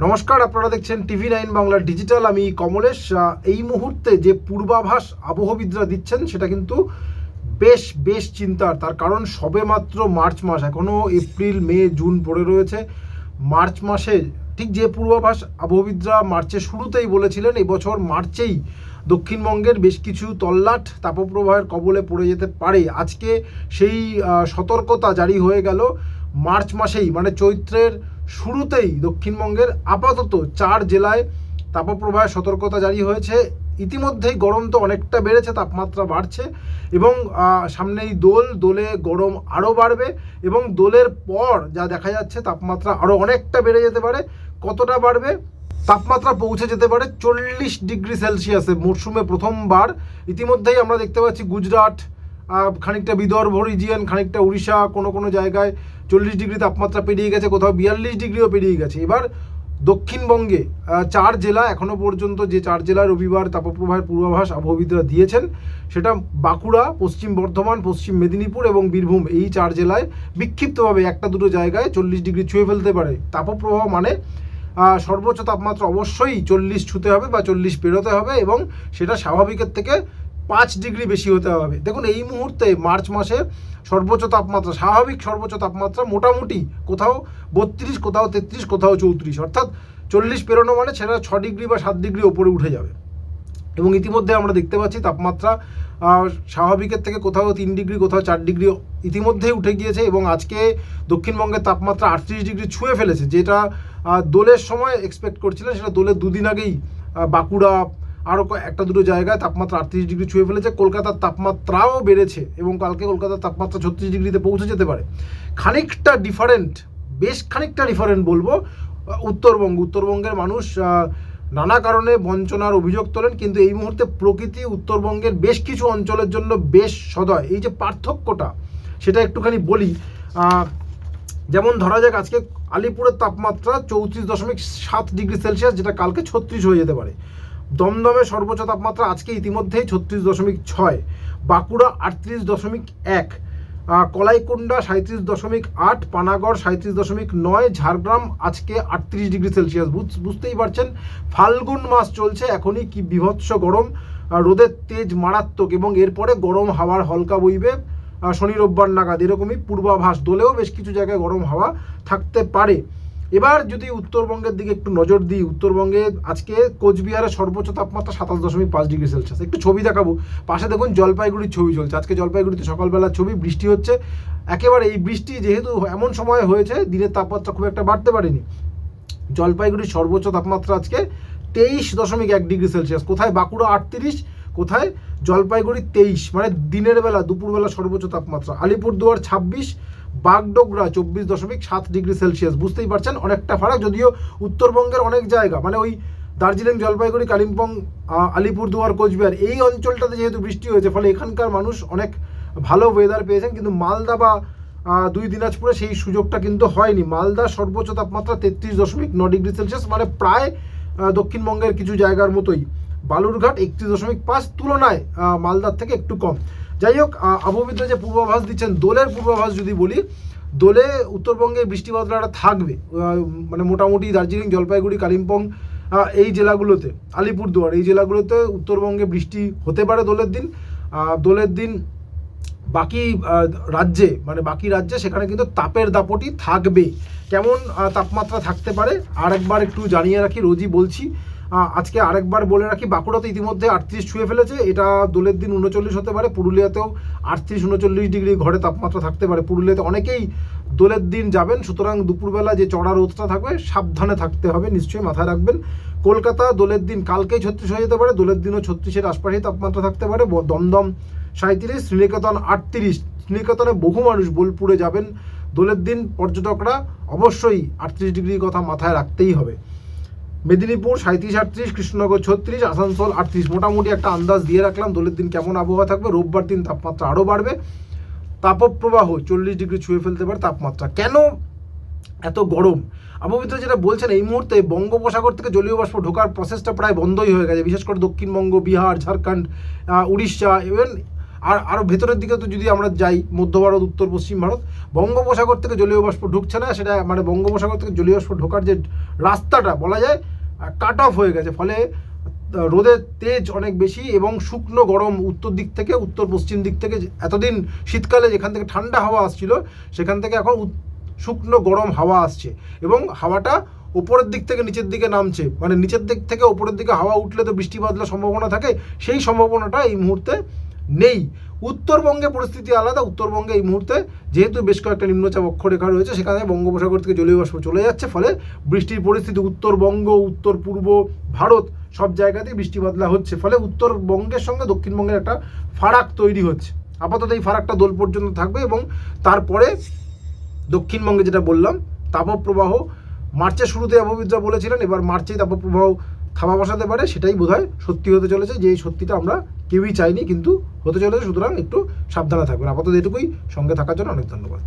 নমস্কার, আপনারা দেখছেন TV9 বাংলা ডিজিটাল। আমি কমলেশ। এই মুহূর্তে যে পূর্বাভাস আবহবিদরা দিচ্ছেন সেটা কিন্তু বেশ চিন্তার। তার কারণ সবে মাত্র মার্চ মাস, এখনও এপ্রিল, মে, জুন পড়ে রয়েছে। মার্চ মাসে ঠিক যে পূর্বাভাস আবহবিদরা মার্চের শুরুতেই বলেছিলেন এবছর মার্চেই দক্ষিণবঙ্গের বেশ কিছু তল্লাট তাপপ্রবাহের কবলে পড়ে যেতে পারে, আজকে সেই সতর্কতা জারি হয়ে গেল। মার্চ মাসেই মানে চৈত্রের শুরুতেই দক্ষিণবঙ্গের আপাতত 4 জেলায় তাপপ্রবাহের সতর্কতা জারি হয়েছে। ইতিমধ্যেই গরম তো অনেকটা বেড়েছে, তাপমাত্রা বাড়ছে এবং সামনেই দোলে গরম আরও বাড়বে এবং দোলের পর যা দেখা যাচ্ছে তাপমাত্রা আরও অনেকটা বেড়ে যেতে পারে। কতটা বাড়বে? তাপমাত্রা পৌঁছে যেতে পারে 40 ডিগ্রি সেলসিয়াসে মরশুমে প্রথমবার। ইতিমধ্যেই আমরা দেখতে পাচ্ছি গুজরাট, খানিকটা বিদর্ভ রিজিয়ন, খানিকটা উড়িষ্যা, কোনো জায়গায় 40 ডিগ্রি তাপমাত্রা পেরিয়ে গেছে, কোথাও 42 ডিগ্রিও পেরিয়ে গেছে। এবার দক্ষিণবঙ্গে 4 জেলা, এখনও পর্যন্ত যে 4 জেলায় রবিবার তাপপ্রবাহের পূর্বাভাস আবহবিদরা দিয়েছেন সেটা বাঁকুড়া, পশ্চিম বর্ধমান, পশ্চিম মেদিনীপুর এবং বীরভূম। এই 4 জেলায় বিক্ষিপ্তভাবে একটা দুটো জায়গায় 40 ডিগ্রি ছুঁয়ে ফেলতে পারে। তাপপ্রবাহ মানে সর্বোচ্চ তাপমাত্রা অবশ্যই 40 ছুঁতে হবে বা 40 পেরোতে হবে এবং সেটা স্বাভাবিকের থেকে 5 ডিগ্রি বেশি হতে হবে। দেখুন, এই মুহূর্তে মার্চ মাসে সর্বোচ্চ তাপমাত্রা, স্বাভাবিক সর্বোচ্চ তাপমাত্রা মোটামুটি কোথাও 32, কোথাও 33, কোথাও 34, অর্থাৎ 40 পেরোনো মানে সেটা 6 ডিগ্রি বা 7 ডিগ্রি ওপরে উঠে যাবে। এবং ইতিমধ্যে আমরা দেখতে পাচ্ছি তাপমাত্রা স্বাভাবিকের থেকে কোথাও 3 ডিগ্রি, কোথাও 4 ডিগ্রি ইতিমধ্যেই উঠে গিয়েছে এবং আজকে দক্ষিণবঙ্গের তাপমাত্রা 38 ডিগ্রি ছুঁয়ে ফেলেছে, যেটা দোলের সময় এক্সপেক্ট করছিলেন। সেটা দোলের দুদিন আগেই বাঁকুড়া, আরও একটা দুটো জায়গায় তাপমাত্রা 38 ডিগ্রি ছুঁয়ে ফেলেছে। কলকাতার তাপমাত্রাও বেড়েছে এবং কালকে কলকাতার তাপমাত্রা 36 ডিগ্রিতে পৌঁছে যেতে পারে। খানিকটা ডিফারেন্ট, বেশ খানিকটা ডিফারেন্ট বলবো উত্তরবঙ্গের মানুষ নানা কারণে বঞ্চনার অভিযোগ তোলেন, কিন্তু এই মুহূর্তে প্রকৃতি উত্তরবঙ্গের বেশ কিছু অঞ্চলের জন্য বেশ সদয়। এই যে পার্থক্যটা সেটা একটুখানি বলি। যেমন ধরা যাক আজকে আলিপুরের তাপমাত্রা 34.7 ডিগ্রি সেলসিয়াস, যেটা কালকে 36 হয়ে যেতে পারে। দমদমে সর্বোচ্চ তাপমাত্রা আজকে ইতিমধ্যেই 36.6, বাঁকুড়া 38.1, কলাইকুণ্ডা 37.8, পানাগড় 37.9, ঝাড়গ্রাম আজকে 38 ডিগ্রি সেলসিয়াস। বুঝতেই পারছেন ফাল্গুন মাস চলছে, এখনই কি বিভৎস গরম, রোদের তেজ মারাত্মক এবং এরপরে গরম হাওয়ার হলকা বইবে শনি রোববার নাগাদ, এরকমই পূর্বাভাস। দোলেও বেশ কিছু জায়গায় গরম হাওয়া থাকতে পারে। এবার যদি উত্তরবঙ্গের দিকে একটু নজর দিই, উত্তরবঙ্গে আজকে কোচবিহারের সর্বোচ্চ তাপমাত্রা 27.5 ডিগ্রি সেলসিয়াস। একটু ছবি দেখাবো, পাশে দেখুন জলপাইগুড়ির ছবি চলছে। আজকে জলপাইগুড়িতে সকালবেলার ছবি, বৃষ্টি হচ্ছে একেবারে। এই বৃষ্টি যেহেতু এমন সময় হয়েছে, দিনের তাপমাত্রা খুব একটা বাড়তে পারেনি। জলপাইগুড়ির সর্বোচ্চ তাপমাত্রা আজকে 23.1 ডিগ্রি সেলসিয়াস। কোথায় বাঁকুড়া 38, কোথায় জলপাইগুড়ি 23, মানে দিনের বেলা দুপুরবেলা সর্বোচ্চ তাপমাত্রা। Alipurduar 26, Bagdogra 24.7 degree Celsius. বুঝতেই পারছেন অনেকটা ফারাক, যদিও উত্তরবঙ্গের অনেক জায়গা মানে ওই দার্জিলিং, জলপাইগুড়ি, কালিম্পং, আলিপুরদুয়ার, কোচবিহার এই অঞ্চলটাতে যেহেতু বৃষ্টি হয়েছে, ফলে এখানকার মানুষ অনেক ভালো ওয়েদার পেয়েছেন। কিন্তু মালদা বা 2 দিনাজপুরে সেই সুযোগটা কিন্তু হয়নি। মালদার সর্বোচ্চ তাপমাত্রা 33.9 ডিগ্রি সেলসিয়াস, মানে প্রায় দক্ষিণবঙ্গের কিছু জায়গার মতোই। বালুরঘাট 31.5, তুলনায় মালদার থেকে একটু কম। যাই হোক, আবহবিদরা যে পূর্বাভাস দিচ্ছেন, দোলের পূর্বাভাস যদি বলি, দোলে উত্তরবঙ্গে বৃষ্টি বাদলাটা থাকবে, মানে মোটামুটি দার্জিলিং, জলপাইগুড়ি, কালিম্পং এই জেলাগুলোতে, আলিপুরদুয়ার এই জেলাগুলোতে উত্তরবঙ্গে বৃষ্টি হতে পারে দোলের দিন। বাকি রাজ্যে সেখানে কিন্তু তাপের দাপটি থাকবে। কেমন তাপমাত্রা থাকতে পারে আরেকবার একটু জানিয়ে রাখি, রোজই বলছি, আজকে আরেকবার বলে রাখি। বাঁকুড়াতে ইতিমধ্যে 38 ছুঁয়ে ফেলেছে, এটা দোলের দিন 39 হতে পারে। পুরুলিয়াতেও 38-39 ডিগ্রি ঘরে তাপমাত্রা থাকতে পারে। পুরুলিয়াতে অনেকেই দোলের দিন যাবেন, সুতরাং দুপুরবেলা যে চড়া রোদটা থাকবে সাবধানে থাকতে হবে, নিশ্চয়ই মাথায় রাখবেন। কলকাতা দোলের দিন কালকেই 36 হয়ে যেতে পারে, দোলের দিনও 36-এর আশপাশেই তাপমাত্রা থাকতে পারে। দমদম 37, শ্রীনিকেতন 38। শ্রীনিকেতনে বহু মানুষ বোলপুরে যাবেন দোলের দিন, পর্যটকরা অবশ্যই 38 ডিগ্রির কথা মাথায় রাখতেই হবে। মেদিনীপুর 37-38, কৃষ্ণনগর 36, আসানসোল 38। মোটামুটি একটা আন্দাজ দিয়ে রাখলাম দোলের দিন কেমন আবহাওয়া থাকবে। রোববার দিন তাপমাত্রা আরও বাড়বে, তাপপ্রবাহ 40 ডিগ্রি ছুঁয়ে ফেলতে পারে তাপমাত্রা। কেন এত গরম? আবহবিদরা যেটা বলছেন, এই মুহূর্তে বঙ্গোপসাগর থেকে জলীয় বাষ্প ঢোকার প্রসেসটা প্রায় বন্ধই হয়ে গেছে, বিশেষ করে দক্ষিণবঙ্গ, বিহার, ঝাড়খণ্ড, উড়িষ্যা, ইভেন আর আরও ভেতরের দিকে তো যদি আমরা যাই, মধ্য ভারত, উত্তর পশ্চিম ভারত, বঙ্গোপসাগর থেকে জলীয় বাষ্প ঢুকছে না, সেটা মানে বঙ্গোপসাগর থেকে জলীয় বাষ্প ঢোকার যে রাস্তাটা বলা যায় কাট অফ হয়ে গেছে, ফলে রোদের তেজ অনেক বেশি এবং শুকনো গরম উত্তর দিক থেকে, উত্তর পশ্চিম দিক থেকে। এতদিন শীতকালে যেখান থেকে ঠান্ডা হাওয়া আসছিল সেখান থেকে এখন শুকনো গরম হাওয়া আসছে এবং হাওয়াটা ওপরের দিক থেকে নিচের দিকে নামছে, মানে নিচের দিক থেকে ওপরের দিকে হাওয়া উঠলে তো বৃষ্টি বাদলার সম্ভাবনা থাকে, সেই সম্ভাবনাটা এই মুহূর্তে নেই। উত্তরবঙ্গে পরিস্থিতি আলাদা। উত্তরবঙ্গে এই মুহূর্তে যেহেতু বেশ কয়েকটা নিম্নচাপ অক্ষরেখা রয়েছে, সেখানে বঙ্গোপসাগর থেকে জলীয় বাষ্প চলে যাচ্ছে, ফলে বৃষ্টির পরিস্থিতি উত্তরবঙ্গ, উত্তর পূর্ব ভারত সব জায়গাতেই বৃষ্টি বাদলা হচ্ছে, ফলে উত্তরবঙ্গের সঙ্গে দক্ষিণবঙ্গের একটা ফারাক তৈরি হচ্ছে। আপাতত এই ফারাকটা দোল পর্যন্ত থাকবে এবং তারপরে দক্ষিণবঙ্গে যেটা বললাম তাপপ্রবাহ, মার্চের শুরুতে আবহাওয়াবিদরা বলেছিলেন এবার মার্চেই তাপপ্রবাহ থামা বসাতে পারে, সেটাই বোধহয় সত্যি হতে চলেছে, যে সত্যিটা আমরা কেউই চাইনি কিন্তু হতে চলেছে। সুতরাং একটু সাবধানে থাকবেন। আপাতত এটুকুই। সঙ্গে থাকার জন্য অনেক ধন্যবাদ।